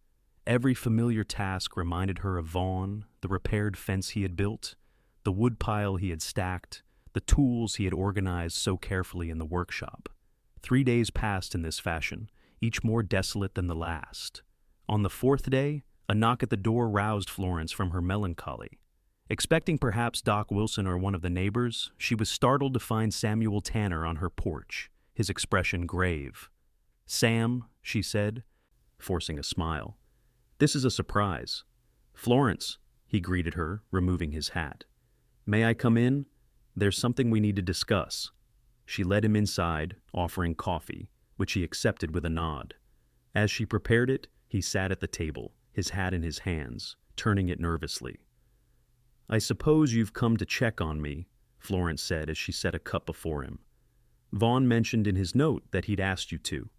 Every familiar task reminded her of Vaughn, the repaired fence he had built, the woodpile he had stacked, the tools he had organized so carefully in the workshop. 3 days passed in this fashion, each more desolate than the last. On the fourth day, a knock at the door roused Florence from her melancholy. Expecting perhaps Doc Wilson or one of the neighbors, she was startled to find Samuel Tanner on her porch, his expression grave. "Sam," she said, forcing a smile, "this is a surprise." "Florence," he greeted her, removing his hat. "May I come in? There's something we need to discuss." She led him inside, offering coffee, which he accepted with a nod. As she prepared it, he sat at the table, his hat in his hands, turning it nervously. "I suppose you've come to check on me," Florence said as she set a cup before him. "Vaughn mentioned in his note that he'd asked you to."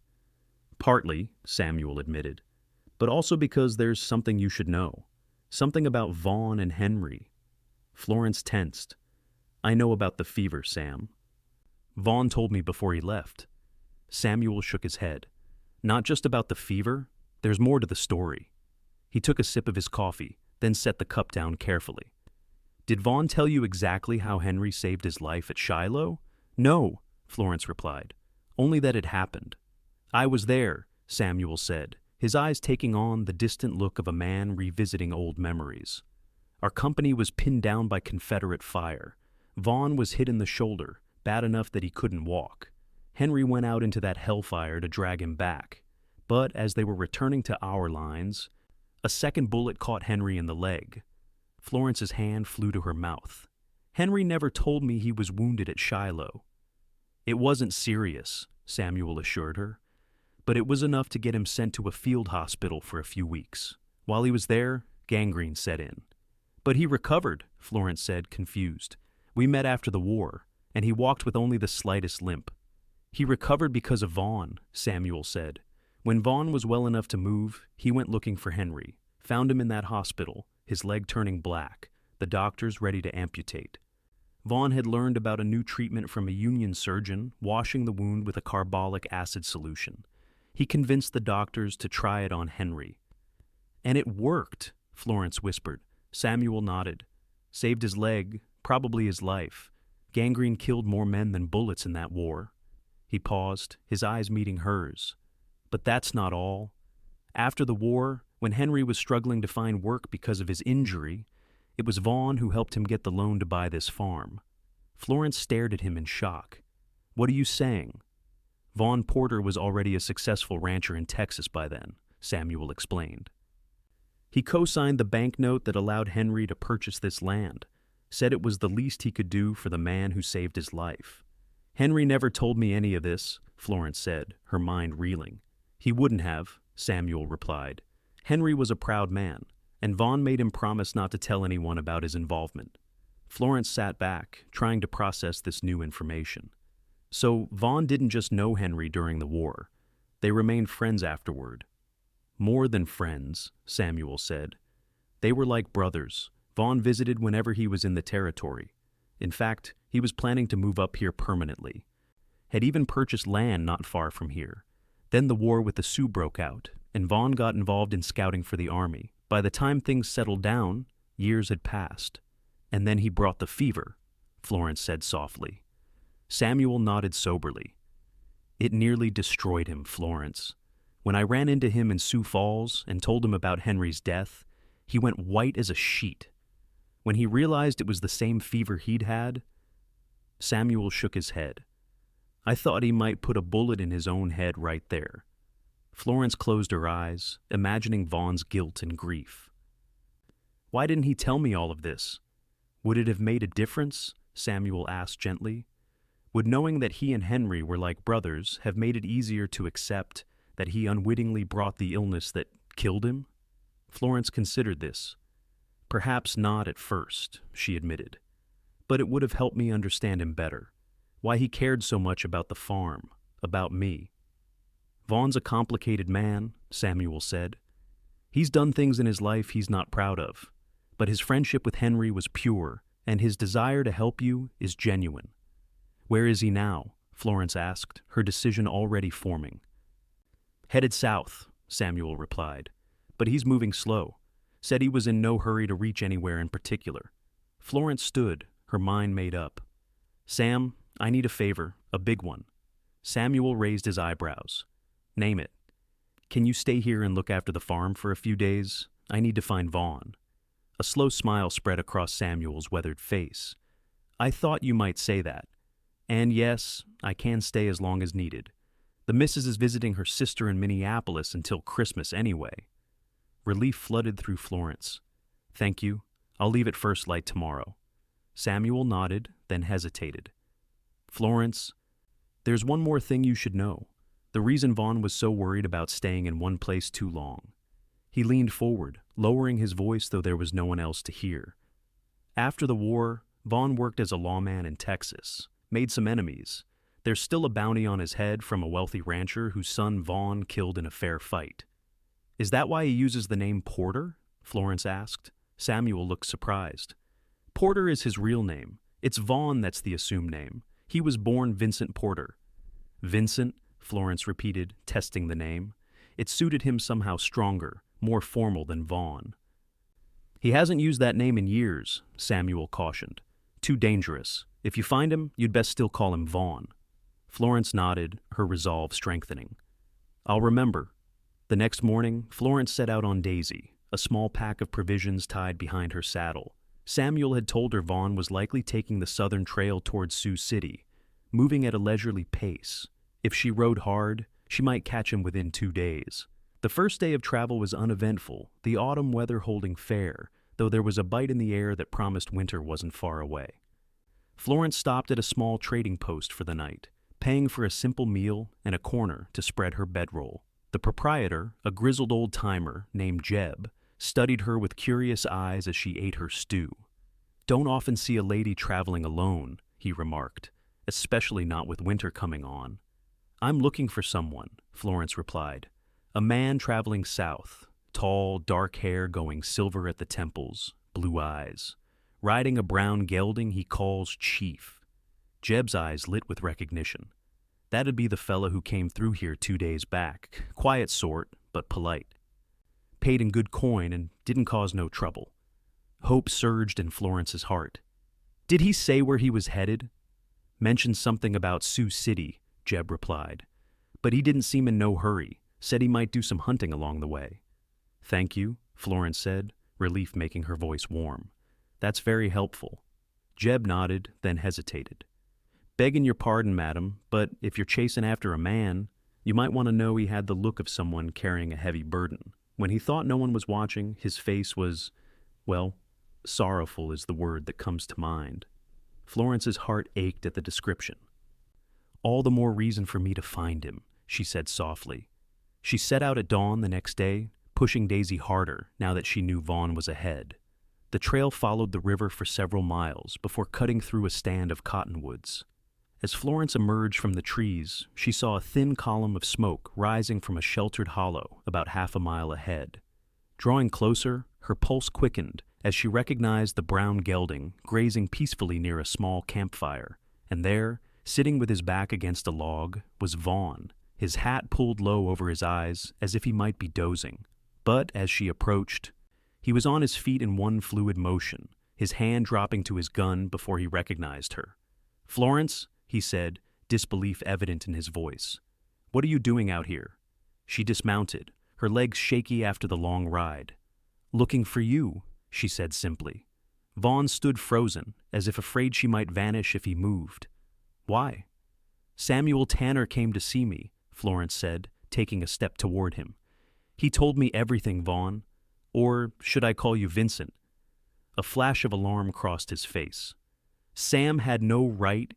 "Partly," Samuel admitted, "but also because there's something you should know. Something about Vaughn and Henry." Florence tensed. "I know about the fever, Sam. Vaughn told me before he left." Samuel shook his head. "Not just about the fever, there's more to the story." He took a sip of his coffee, then set the cup down carefully. "Did Vaughn tell you exactly how Henry saved his life at Shiloh?" "No," Florence replied. "Only that it happened." "I was there," Samuel said, his eyes taking on the distant look of a man revisiting old memories. "Our company was pinned down by Confederate fire. Vaughn was hit in the shoulder, bad enough that he couldn't walk. Henry went out into that hellfire to drag him back. But as they were returning to our lines, a second bullet caught Henry in the leg." Florence's hand flew to her mouth. "Henry never told me he was wounded at Shiloh." "It wasn't serious," Samuel assured her, "but it was enough to get him sent to a field hospital for a few weeks. While he was there, gangrene set in." "But he recovered," Florence said, confused. "We met after the war, and he walked with only the slightest limp." "He recovered because of Vaughn," Samuel said. "When Vaughn was well enough to move, he went looking for Henry, found him in that hospital, his leg turning black, the doctors ready to amputate. Vaughn had learned about a new treatment from a Union surgeon, washing the wound with a carbolic acid solution. He convinced the doctors to try it on Henry. "And it worked," Florence whispered. Samuel nodded. "Saved his leg, probably his life. Gangrene killed more men than bullets in that war." He paused, his eyes meeting hers. "But that's not all. After the war, when Henry was struggling to find work because of his injury, it was Vaughn who helped him get the loan to buy this farm." Florence stared at him in shock. "What are you saying?" "Vaughn Porter was already a successful rancher in Texas by then," Samuel explained. "He co-signed the banknote that allowed Henry to purchase this land, said it was the least he could do for the man who saved his life." "Henry never told me any of this," Florence said, her mind reeling. "He wouldn't have. Samuel replied. Henry was a proud man, and Vaughn made him promise not to tell anyone about his involvement. Florence sat back, trying to process this new information. So Vaughn didn't just know Henry during the war. They remained friends afterward. More than friends, Samuel said. They were like brothers. Vaughn visited whenever he was in the territory. In fact, he was planning to move up here permanently. Had even purchased land not far from here. Then the war with the Sioux broke out, and Vaughn got involved in scouting for the army. By the time things settled down, years had passed. And then he brought the fever, Florence said softly. Samuel nodded soberly. It nearly destroyed him, Florence. When I ran into him in Sioux Falls and told him about Henry's death, he went white as a sheet. When he realized it was the same fever he'd had, Samuel shook his head. I thought he might put a bullet in his own head right there. Florence closed her eyes, imagining Vaughn's guilt and grief. Why didn't he tell me all of this? Would it have made a difference? Samuel asked gently. Would knowing that he and Henry were like brothers have made it easier to accept that he unwittingly brought the illness that killed him? Florence considered this. Perhaps not at first, she admitted. But it would have helped me understand him better. Why he cared so much about the farm, about me. Vaughn's a complicated man, Samuel said. He's done things in his life he's not proud of. But his friendship with Henry was pure, and his desire to help you is genuine. Where is he now? Florence asked, her decision already forming. Headed south, Samuel replied. But he's moving slow. Said he was in no hurry to reach anywhere in particular. Florence stood, her mind made up. Sam, I need a favor, a big one. Samuel raised his eyebrows. Name it. Can you stay here and look after the farm for a few days? I need to find Vaughn. A slow smile spread across Samuel's weathered face. I thought you might say that. And yes, I can stay as long as needed. The missus is visiting her sister in Minneapolis until Christmas anyway. Relief flooded through Florence. Thank you. I'll leave at first light tomorrow. Samuel nodded, then hesitated. Florence, there's one more thing you should know. The reason Vaughn was so worried about staying in one place too long. He leaned forward, lowering his voice though there was no one else to hear. After the war, Vaughn worked as a lawman in Texas, made some enemies. There's still a bounty on his head from a wealthy rancher whose son Vaughn killed in a fair fight. Is that why he uses the name Porter? Florence asked. Samuel looked surprised. Porter is his real name. It's Vaughn that's the assumed name. He was born Vincent Porter. Vincent, Florence repeated, testing the name. It suited him somehow stronger, more formal than Vaughn. He hasn't used that name in years, Samuel cautioned. Too dangerous. If you find him, you'd best still call him Vaughn. Florence nodded, her resolve strengthening. I'll remember. The next morning, Florence set out on Daisy, a small pack of provisions tied behind her saddle. Samuel had told her Vaughn was likely taking the southern trail towards Sioux City, moving at a leisurely pace. If she rode hard, she might catch him within 2 days. The first day of travel was uneventful, the autumn weather holding fair, though there was a bite in the air that promised winter wasn't far away. Florence stopped at a small trading post for the night, paying for a simple meal and a corner to spread her bedroll. The proprietor, a grizzled old-timer named Jeb, studied her with curious eyes as she ate her stew. Don't often see a lady traveling alone, he remarked, especially not with winter coming on. I'm looking for someone, Florence replied. A man traveling south, tall, dark hair going silver at the temples, blue eyes. Riding a brown gelding he calls Chief. Jeb's eyes lit with recognition. That'd be the fella who came through here 2 days back. Quiet sort, but polite. Paid in good coin and didn't cause no trouble. Hope surged in Florence's heart. Did he say where he was headed? Mentioned something about Sioux City, Jeb replied. But he didn't seem in no hurry, said he might do some hunting along the way. Thank you, Florence said, relief making her voice warm. That's very helpful. Jeb nodded, then hesitated. Begging your pardon, madam, but if you're chasing after a man, you might want to know he had the look of someone carrying a heavy burden. When he thought no one was watching, his face was, well, sorrowful is the word that comes to mind. Florence's heart ached at the description. All the more reason for me to find him, she said softly. She set out at dawn the next day, pushing Daisy harder now that she knew Vaughn was ahead. The trail followed the river for several miles before cutting through a stand of cottonwoods. As Florence emerged from the trees, she saw a thin column of smoke rising from a sheltered hollow about half a mile ahead. Drawing closer, her pulse quickened as she recognized the brown gelding grazing peacefully near a small campfire, and there, sitting with his back against a log, was Vaughn, his hat pulled low over his eyes as if he might be dozing. But as she approached, he was on his feet in one fluid motion, his hand dropping to his gun before he recognized her. "Florence," he said, disbelief evident in his voice. "What are you doing out here?" She dismounted, her legs shaky after the long ride. "Looking for you," she said simply. Vaughn stood frozen, as if afraid she might vanish if he moved. "Why?" "Samuel Tanner came to see me," Florence said, taking a step toward him. "He told me everything, Vaughn. Or should I call you Vincent?" A flash of alarm crossed his face. "Sam had no right—"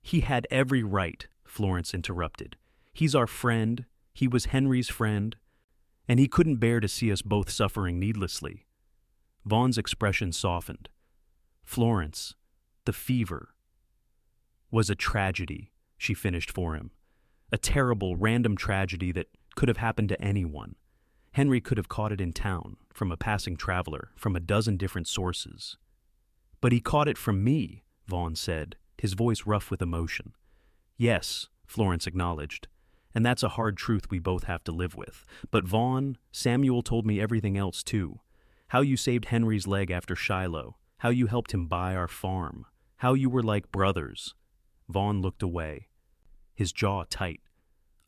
"He had every right," Florence interrupted. "He's our friend, he was Henry's friend, and he couldn't bear to see us both suffering needlessly." Vaughn's expression softened. "Florence, the fever was a tragedy," she finished for him. "A terrible, random tragedy that could have happened to anyone. Henry could have caught it in town, from a passing traveler, from a dozen different sources." "But he caught it from me," Vaughn said, his voice rough with emotion. "Yes," Florence acknowledged, "and that's a hard truth we both have to live with. But Vaughn, Samuel told me everything else too. How you saved Henry's leg after Shiloh, how you helped him buy our farm, how you were like brothers." Vaughn looked away, his jaw tight.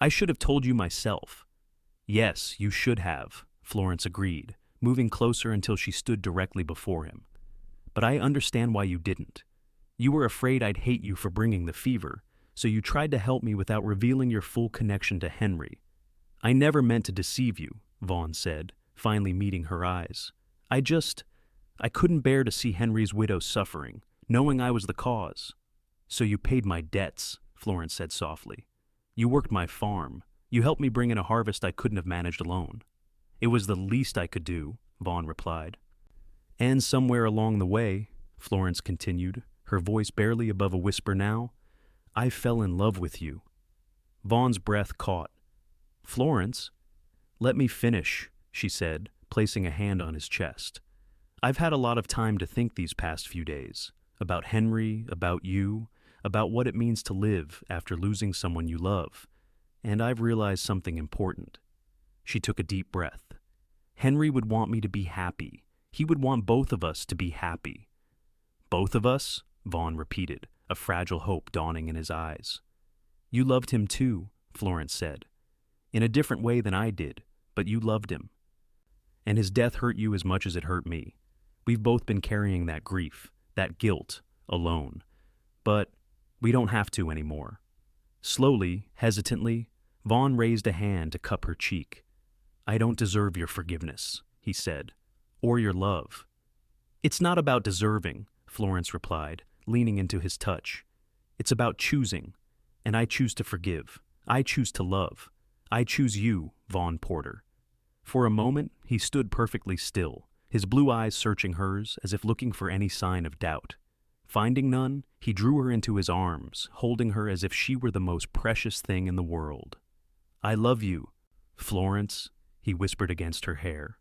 "I should have told you myself." "Yes, you should have," Florence agreed, moving closer until she stood directly before him. "But I understand why you didn't. You were afraid I'd hate you for bringing the fever, so you tried to help me without revealing your full connection to Henry." "I never meant to deceive you," Vaughn said, finally meeting her eyes. I couldn't bear to see Henry's widow suffering, knowing I was the cause." "So you paid my debts," Florence said softly. "You worked my farm. You helped me bring in a harvest I couldn't have managed alone." "It was the least I could do," Vaughn replied. "And somewhere along the way," Florence continued, her voice barely above a whisper now, "I fell in love with you." Vaughn's breath caught. "Florence?" "Let me finish," she said, placing a hand on his chest. "I've had a lot of time to think these past few days, about Henry, about you, about what it means to live after losing someone you love, and I've realized something important." She took a deep breath. "Henry would want me to be happy. He would want both of us to be happy." "Both of us?" Vaughn repeated, a fragile hope dawning in his eyes. "You loved him too," Florence said. "In a different way than I did, but you loved him. And his death hurt you as much as it hurt me. We've both been carrying that grief, that guilt, alone. But we don't have to anymore." Slowly, hesitantly, Vaughn raised a hand to cup her cheek. "I don't deserve your forgiveness," he said, "or your love." "It's not about deserving," Florence replied, leaning into his touch. "It's about choosing, and I choose to forgive. I choose to love. I choose you, Vaughn Porter." For a moment, he stood perfectly still, his blue eyes searching hers as if looking for any sign of doubt. Finding none, he drew her into his arms, holding her as if she were the most precious thing in the world. "I love you, Florence," he whispered against her hair.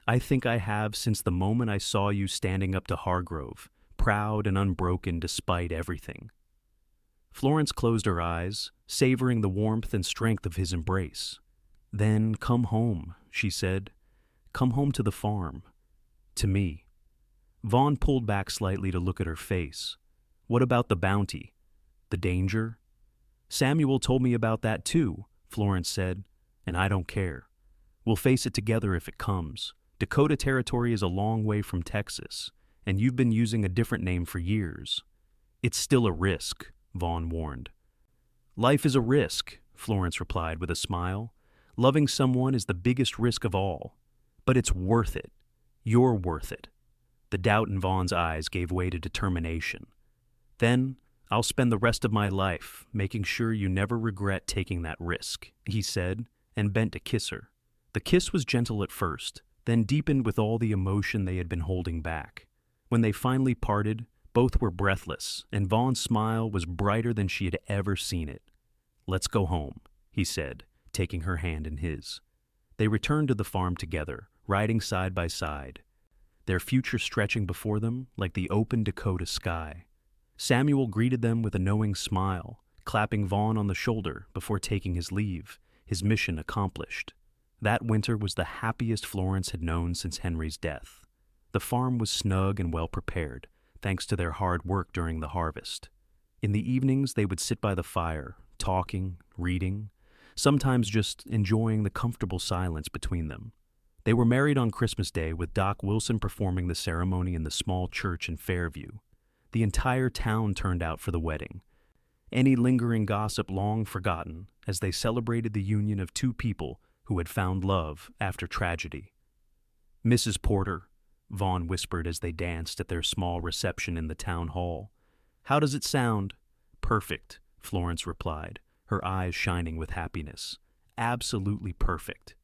"I think I have since the moment I saw you standing up to Hargrove, proud and unbroken despite everything." Florence closed her eyes, savoring the warmth and strength of his embrace. "Then come home," she said. "Come home to the farm. To me." Vaughn pulled back slightly to look at her face. "What about the bounty? The danger?" "Samuel told me about that too," Florence said, "and I don't care. We'll face it together if it comes. Dakota Territory is a long way from Texas, and you've been using a different name for years." "It's still a risk," Vaughn warned. "Life is a risk," Florence replied with a smile. "Loving someone is the biggest risk of all. But it's worth it. You're worth it." The doubt in Vaughn's eyes gave way to determination. "Then I'll spend the rest of my life making sure you never regret taking that risk," he said, and bent to kiss her. The kiss was gentle at first, then deepened with all the emotion they had been holding back. When they finally parted, both were breathless, and Vaughn's smile was brighter than she had ever seen it. "Let's go home," he said, taking her hand in his. They returned to the farm together, riding side by side, their future stretching before them like the open Dakota sky. Samuel greeted them with a knowing smile, clapping Vaughn on the shoulder before taking his leave, his mission accomplished. That winter was the happiest Florence had known since Henry's death. The farm was snug and well prepared, thanks to their hard work during the harvest. In the evenings, they would sit by the fire, talking, reading, sometimes just enjoying the comfortable silence between them. They were married on Christmas Day, with Doc Wilson performing the ceremony in the small church in Fairview. The entire town turned out for the wedding, any lingering gossip long forgotten as they celebrated the union of two people who had found love after tragedy. "Mrs. Porter," Vaughn whispered as they danced at their small reception in the town hall. "How does it sound?" "Perfect," Florence replied, her eyes shining with happiness. "Absolutely perfect."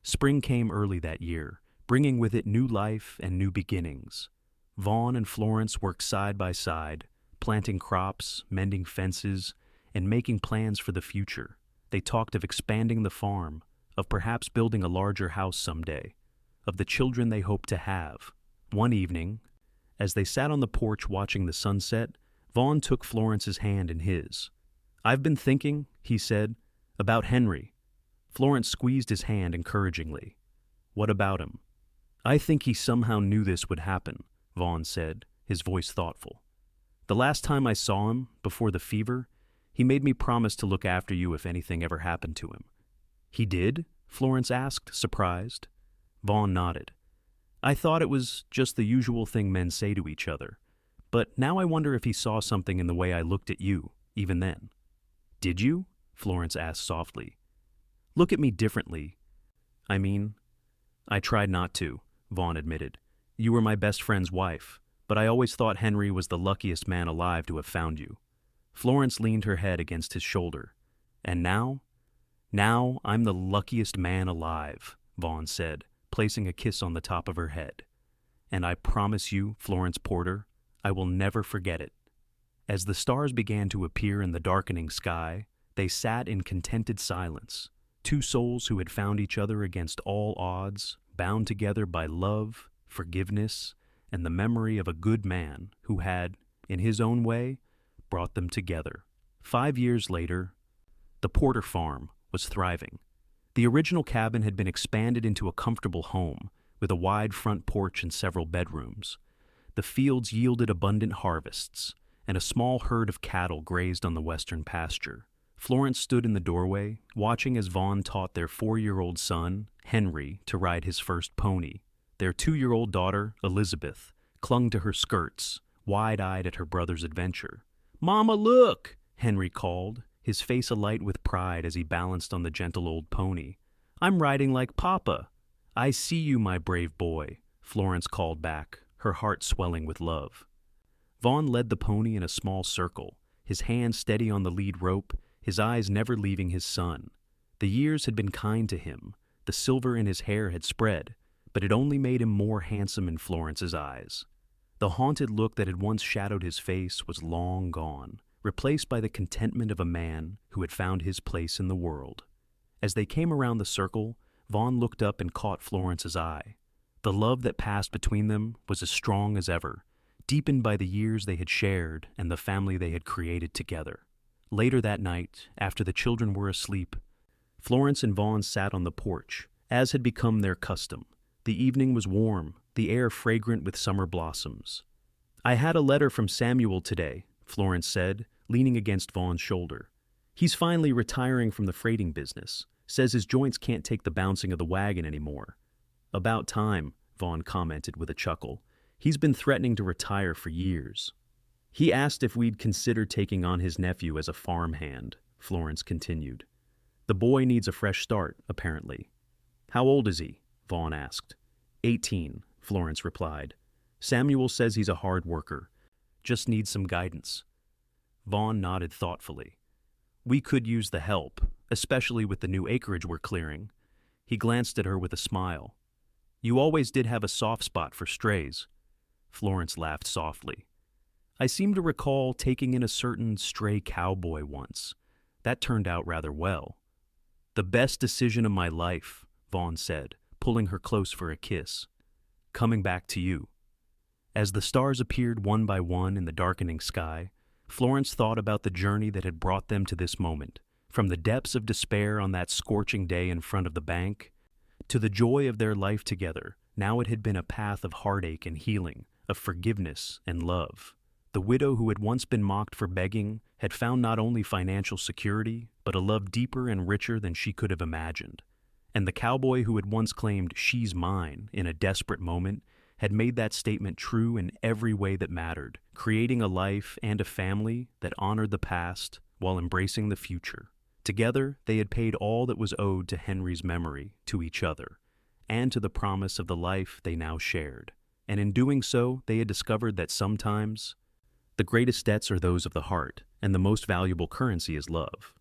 Spring came early that year, bringing with it new life and new beginnings. Vaughn and Florence worked side by side, planting crops, mending fences, and making plans for the future. They talked of expanding the farm, of perhaps building a larger house someday, of the children they hoped to have. One evening, as they sat on the porch watching the sunset, Vaughn took Florence's hand in his. "I've been thinking," he said, "about Henry." Florence squeezed his hand encouragingly. "What about him?" "I think he somehow knew this would happen," Vaughn said, his voice thoughtful. "The last time I saw him, before the fever, he made me promise to look after you if anything ever happened to him." "He did?" Florence asked, surprised. Vaughn nodded. "I thought it was just the usual thing men say to each other, but now I wonder if he saw something in the way I looked at you, even then." "Did you?" Florence asked softly. "Look at me differently. I mean, I tried not to," Vaughn admitted. "You were my best friend's wife, but I always thought Henry was the luckiest man alive to have found you." Florence leaned her head against his shoulder. "And now? Now I'm the luckiest man alive," Vaughn said, placing a kiss on the top of her head. "And I promise you, Florence Porter, I will never forget it." As the stars began to appear in the darkening sky, they sat in contented silence, two souls who had found each other against all odds, bound together by love, forgiveness, and the memory of a good man who had, in his own way, brought them together. 5 years later, the Porter farm was thriving. The original cabin had been expanded into a comfortable home, with a wide front porch and several bedrooms. The fields yielded abundant harvests, and a small herd of cattle grazed on the western pasture. Florence stood in the doorway, watching as Vaughn taught their 4-year-old son, Henry, to ride his first pony. Their 2-year-old daughter, Elizabeth, clung to her skirts, wide-eyed at her brother's adventure. "Mama, look!" Henry called, his face alight with pride as he balanced on the gentle old pony. "I'm riding like Papa." "I see you, my brave boy," Florence called back, her heart swelling with love. Vaughn led the pony in a small circle, his hand steady on the lead rope, his eyes never leaving his son. The years had been kind to him, the silver in his hair had spread, but it only made him more handsome in Florence's eyes. The haunted look that had once shadowed his face was long gone, replaced by the contentment of a man who had found his place in the world. As they came around the circle, Vaughn looked up and caught Florence's eye. The love that passed between them was as strong as ever, deepened by the years they had shared and the family they had created together. Later that night, after the children were asleep, Florence and Vaughn sat on the porch, as had become their custom. The evening was warm, the air fragrant with summer blossoms. "I had a letter from Samuel today," Florence said, leaning against Vaughn's shoulder. "He's finally retiring from the freighting business. Says his joints can't take the bouncing of the wagon anymore." "About time," Vaughn commented with a chuckle. "He's been threatening to retire for years." "He asked if we'd consider taking on his nephew as a farmhand," Florence continued. "The boy needs a fresh start, apparently." "How old is he?" Vaughn asked. 18, Florence replied. "Samuel says he's a hard worker. Just needs some guidance." Vaughn nodded thoughtfully. "We could use the help," especially with the new acreage we're clearing. He glanced at her with a smile. You always did have a soft spot for strays. Florence laughed softly. I seem to recall taking in a certain stray cowboy once. That turned out rather well. The best decision of my life, Vaughn said, pulling her close for a kiss. Coming back to you. As the stars appeared one by one in the darkening sky, Florence thought about the journey that had brought them to this moment, from the depths of despair on that scorching day in front of the bank, to the joy of their life together. Now it had been a path of heartache and healing, of forgiveness and love. The widow who had once been mocked for begging had found not only financial security, but a love deeper and richer than she could have imagined. And the cowboy who had once claimed, "She's mine," in a desperate moment, had made that statement true in every way that mattered, creating a life and a family that honored the past while embracing the future. Together, they had paid all that was owed to Henry's memory, to each other, and to the promise of the life they now shared. And in doing so, they had discovered that sometimes the greatest debts are those of the heart, and the most valuable currency is love.